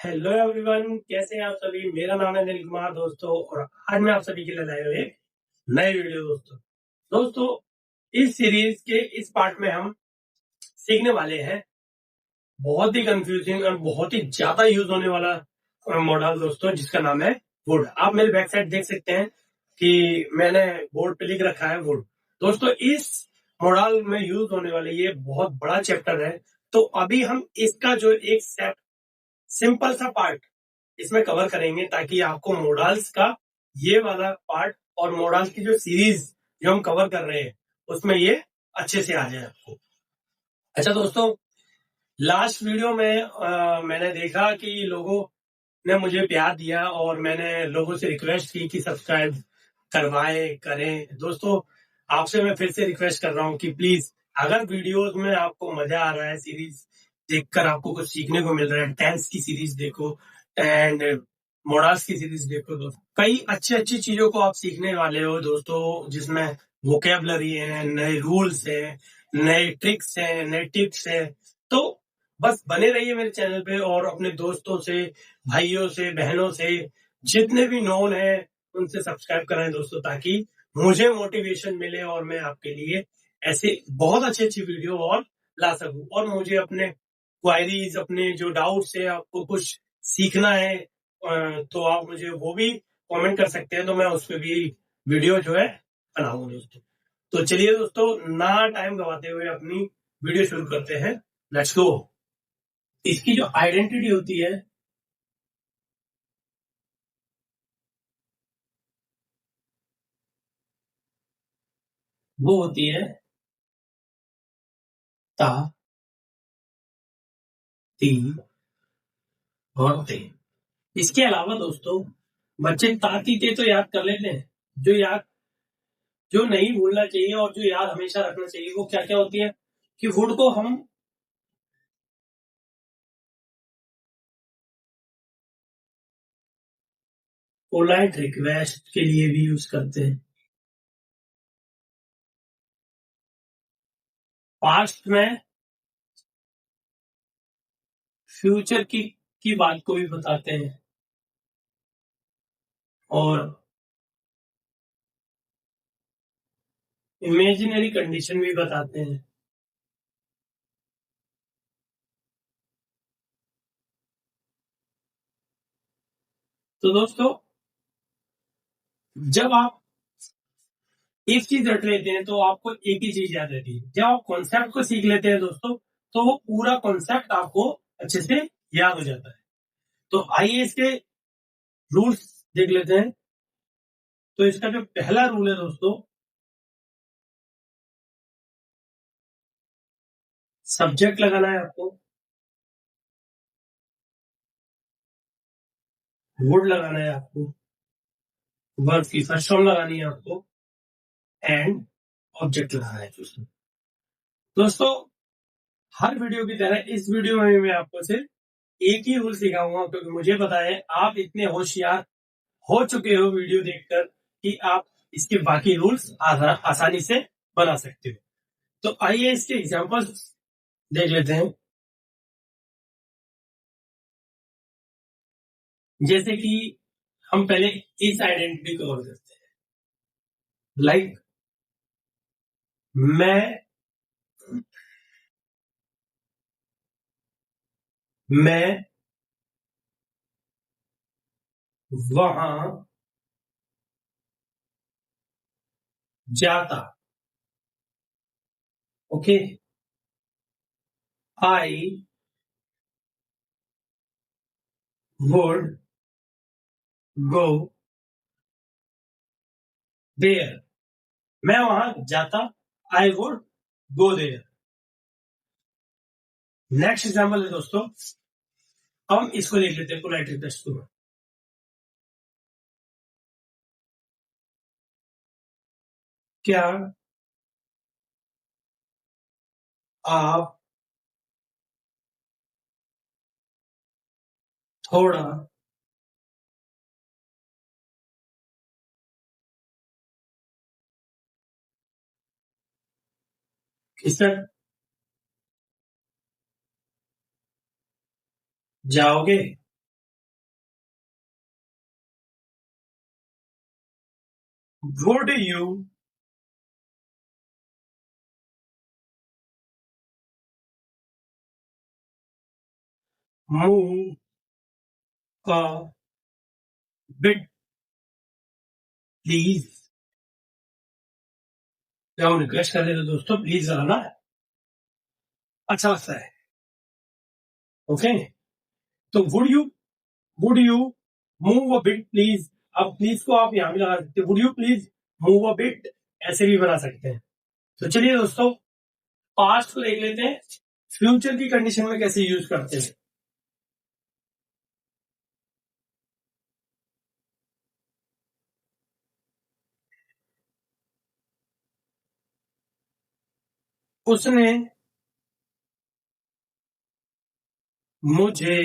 Hello everyone, कैसे हैं आप सभी। मेरा नाम है अनिल कुमार दोस्तों, और आज मैं आप सभी के लिए लाया हूँ एक नए वीडियो दोस्तों। इस सीरीज के इस पार्ट में हम सीखने वाले हैं बहुत ही कंफ्यूजिंग और बहुत ही ज्यादा यूज होने वाला मॉडल दोस्तों, जिसका नाम है वुड। आप मेरे बैक साइड देख सकते हैं कि मैंने बोर्ड पे लिख रखा है वुड। दोस्तों, इस मॉडल में यूज होने वाले ये बहुत बड़ा चैप्टर है। तो अभी हम इसका जो एक सेट सिंपल सा पार्ट इसमें कवर करेंगे, ताकि आपको मॉडल्स का ये वाला पार्ट और मॉडल्स की जो सीरीज जो हम कवर कर रहे हैं उसमें ये अच्छे से आ जाए आपको। अच्छा दोस्तों, लास्ट वीडियो में मैंने देखा कि लोगों ने मुझे प्यार दिया और मैंने लोगों से रिक्वेस्ट की कि सब्सक्राइब करवाए करें। दोस्तों, आपसे मैं फिर से रिक्वेस्ट कर रहा हूँ कि प्लीज, अगर वीडियोस में आपको मजा आ रहा है, सीरीज देखकर आपको कुछ सीखने को मिल रहा है, टेंस की सीरीज देखो एंड मॉडल्स की सीरीज देखो। दोस्तों, कई अच्छी अच्छी चीजों को आप सीखने वाले हो दोस्तों, जिसमें वोकेबलरी है, नए रूल्स है, नए ट्रिक्स है, नए टिप्स है। तो बस बने रहिए मेरे चैनल पे और अपने दोस्तों से, भाइयों से, बहनों से, जितने भी नोन है उनसे सब्सक्राइब कराएं दोस्तों, ताकि मुझे मोटिवेशन मिले और मैं आपके लिए ऐसे बहुत अच्छी अच्छी वीडियो और ला सकूं। और मुझे अपने क्वायरीज, अपने जो डाउट्स है, आपको कुछ सीखना है तो आप मुझे वो भी कमेंट कर सकते हैं, तो मैं उस पर भी वीडियो जो है बनाऊंगा दोस्तों। तो चलिए दोस्तों, ना टाइम गवाते हुए अपनी वीडियो शुरू करते हैं। Let's go. इसकी जो आइडेंटिटी होती है वो होती है ता, ती और ते। इसके अलावा दोस्तों, बच्चे ता ती ते तो याद कर लेते हैं। जो नहीं भूलना चाहिए और जो याद हमेशा रखना चाहिए वो क्या क्या होती है कि वुड को हम पोलाइट रिक्वेस्ट के लिए भी यूज करते हैं। पास्ट में फ्यूचर की बात को भी बताते हैं, और इमेजिनरी कंडीशन भी बताते हैं। तो दोस्तों, जब आप एक चीज रट लेते हैं तो आपको एक ही चीज याद रहती है। जब आप कॉन्सेप्ट को सीख लेते हैं दोस्तों, तो वो पूरा कॉन्सेप्ट आपको अच्छे से याद हो जाता है। तो आइए इसके रूल्स देख लेते हैं। तो इसका जो पहला रूल है दोस्तों, सब्जेक्ट लगाना है आपको, वुड लगाना है आपको, वर्ब की फर्स्ट फॉर्म लगानी है आपको, एंड ऑब्जेक्ट लगाना है दोस्तों। दोस्तों, हर वीडियो की तरह इस वीडियो में मैं आपको सिर्फ एक ही रूल सिखाऊंगा, क्योंकि मुझे पता है आप इतने होशियार हो चुके हो वीडियो देखकर कि आप इसके बाकी रूल्स आसानी से बना सकते हो। तो आइए इसके एग्जांपल्स देख लेते हैं। जैसे कि हम पहले इस आइडेंटिटी कवर करते हैं, लाइक मैं मैं वहां जाता। Okay, I would go there. मैं वहां जाता, I would go there. Next example है दोस्तों, हम इसको लिख लेते हैं पोलाइट रिक्वेस्ट को। क्या आप थोड़ा खिसक जाओगे? would you move a bit please? क्या हम रिक्वेस्ट कर रहे थे दोस्तों, प्लीज कराना अच्छा लगता है। ओके, तो would you move a bit please. अब प्लीज को आप यहां भी लगा सकते हैं, would you please move a bit, ऐसे भी बना सकते हैं। तो चलिए दोस्तों, पास्ट को देख लेते हैं, फ्यूचर की कंडीशन में कैसे यूज करते हैं। उसने मुझे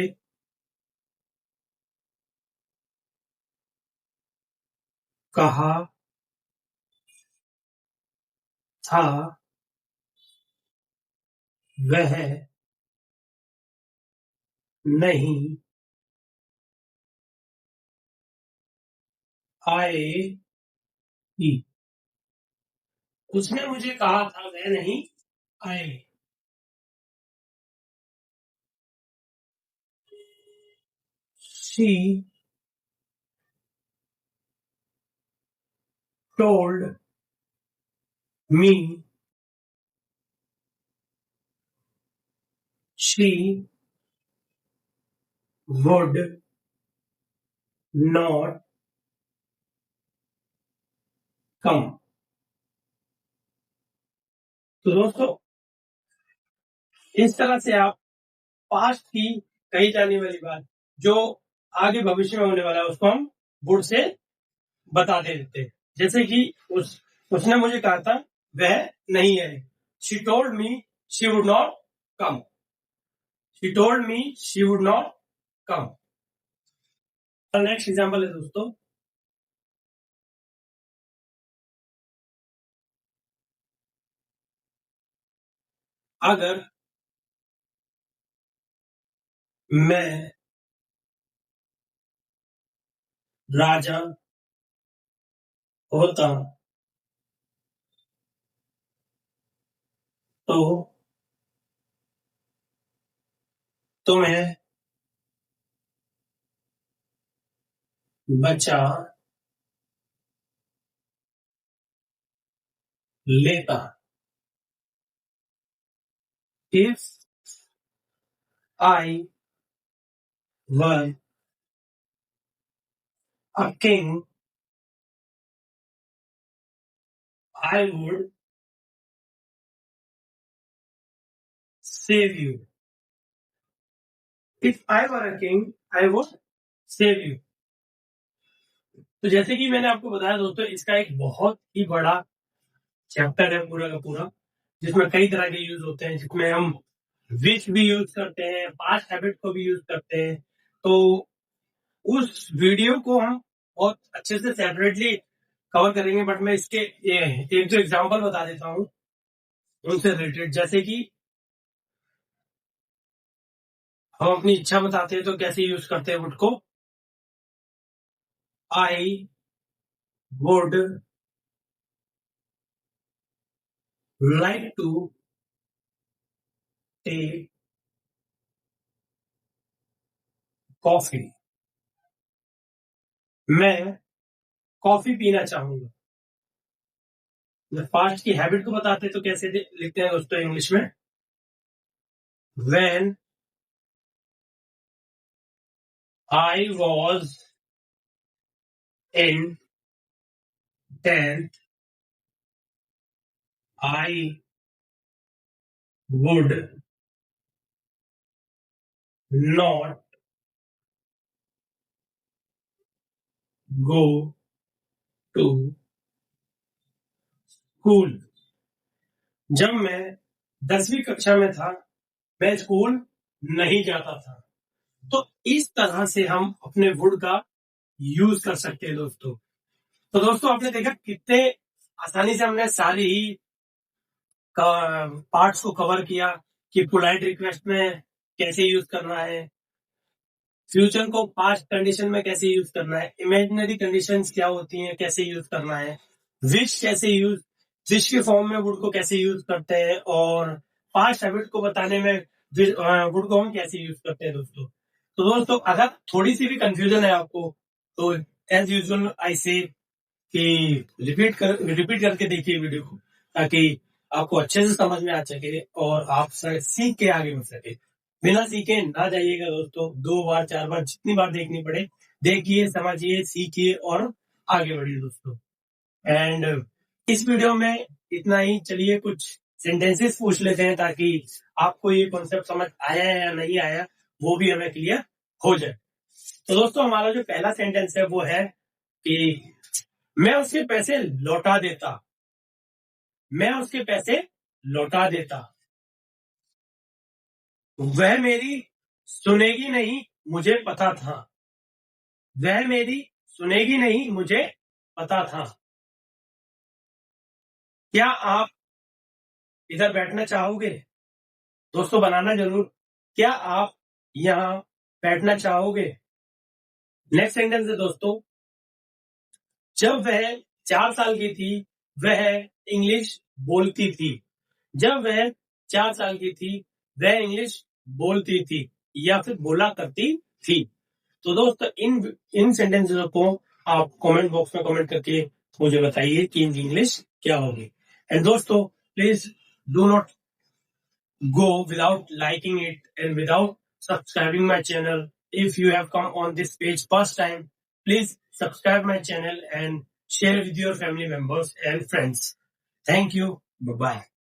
कहा था वह नहीं आएगी। उसने मुझे कहा था वह नहीं आएगी। She told me she would not come। तो दोस्तों, इस तरह से आप पास्ट की कही जाने वाली बात जो आगे भविष्य में होने वाला है उसको हम वुड से बता देते हैं। जैसे कि उसने मुझे कहा था वह नहीं है। She told me she would not come. She told me she would not come. Next example है दोस्तों, अगर मैं राजा होता तो तुम्हें बचा लेता। If I were a king, I would save you। If I were a king, I would save you। तो जैसे कि मैंने आपको बताया दोस्तों, इसका एक बहुत ही बड़ा चैप्टर है पूरा का पूरा, जिसमें कई तरह के यूज होते हैं, जिसमें हम विच भी यूज करते हैं, पास्ट हैबिट को भी यूज करते हैं। तो उस वीडियो को हम बहुत अच्छे से सेपरेटली कवर करेंगे, बट मैं इसके एक जो एग्जांपल बता देता हूँ उनसे रिलेटेड। जैसे कि हम अपनी इच्छा बताते हैं तो कैसे यूज करते हैं वुड को। I would like to take coffee. मैं कॉफी पीना चाहूंगा। फास्ट की हैबिट को बताते हैं तो कैसे लिखते हैं दोस्तों इंग्लिश में। When I was in 10th, I would not go to school। जब मैं 10वीं कक्षा में था, मैं स्कूल नहीं जाता था। तो इस तरह से हम अपने वुड का यूज कर सकते हैं दोस्तों। तो दोस्तों, आपने देखा कितने आसानी से हमने सारी ही पार्ट्स को कवर किया कि पोलाइट रिक्वेस्ट में कैसे यूज करना है, फ्यूचर को पास्ट कंडीशन में कैसे यूज करना है, इमेजिनरी कंडीशंस क्या होती हैं कैसे यूज करना है, विश कैसे यूज, विश के फॉर्म में वुड को कैसे यूज करते हैं, और पास्ट हैबिट को बताने में वुड को हम कैसे यूज करते हैं दोस्तों। तो दोस्तों अगर थोड़ी सी भी कंफ्यूजन है आपको तो एज यूजुअल आई से कि रिपीट करके देखिए वीडियो को, ताकि आपको अच्छे से समझ में आ सके और आप सीख के आगे बढ़ सके। बिना सीखे ना जाइएगा दोस्तों, 2 बार 4 बार जितनी बार देखनी पड़े देखिए, समझिए, सीखिए और आगे बढ़िए दोस्तों। एंड इस वीडियो में इतना ही। चलिए कुछ सेंटेंसेस पूछ लेते हैं ताकि आपको ये कॉन्सेप्ट समझ आया है या नहीं आया वो भी हमें क्लियर हो जाए। तो दोस्तों हमारा जो पहला सेंटेंस है वो है कि मैं उसके पैसे लौटा देता, मैं उसके पैसे लौटा देता। वह मेरी सुनेगी नहीं मुझे पता था, वह मेरी सुनेगी नहीं मुझे पता था। क्या आप इधर बैठना चाहोगे दोस्तों? बनाना जरूर। क्या आप यहाँ बैठना चाहोगे? नेक्स्ट सेंटेंस है दोस्तों, जब वह 4 साल की थी वह इंग्लिश बोलती थी, जब वह 4 साल की थी वह इंग्लिश बोलती थी या फिर बोला करती थी। तो दोस्तों इन सेंटेंसेस को आप कमेंट बॉक्स में कमेंट करके मुझे बताइए कि इनकी इंग्लिश क्या होगी। एंड दोस्तों please do not go without liking it and without subscribing my channel. If you have come on this page first time, please subscribe my channel and share with your family members and friends. Thank you. Bye bye.